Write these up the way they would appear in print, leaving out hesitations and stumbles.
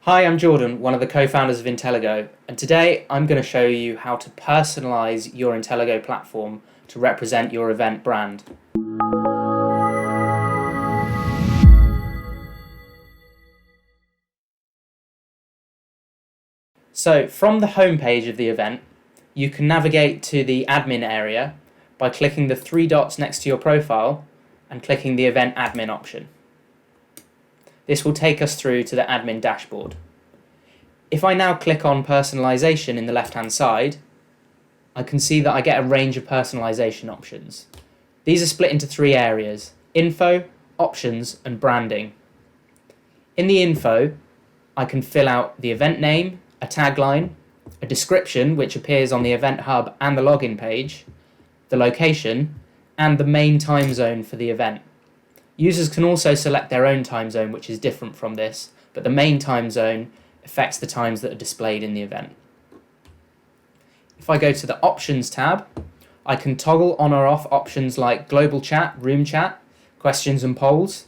Hi, I'm Jordan, one of the co-founders of Intelligo, and today I'm going to show you how to personalize your Intelligo platform to represent your event brand. So from the home page of the event, you can navigate to the admin area by clicking the three dots next to your profile and clicking the event admin option. This will take us through to the admin dashboard. If I now click on personalisation in the left-hand side, I can see that I get a range of personalisation options. These are split into three areas: info, options, and branding. In the info, I can fill out the event name, a tagline, a description which appears on the event hub and the login page, the location, and the main time zone for the event. Users can also select their own time zone, which is different from this, but the main time zone affects the times that are displayed in the event. If I go to the Options tab, I can toggle on or off options like Global Chat, Room Chat, Questions and Polls.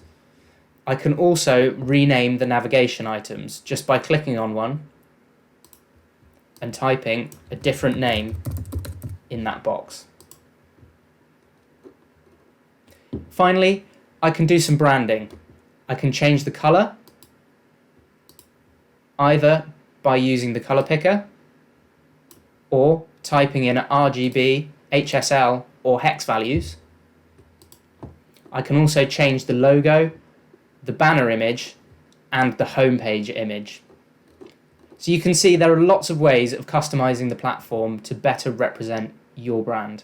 I can also rename the navigation items just by clicking on one and typing a different name in that box. Finally, I can do some branding. I can change the color, either by using the color picker or typing in RGB, HSL or hex values. I can also change the logo, the banner image, and the homepage image. So you can see there are lots of ways of customizing the platform to better represent your brand.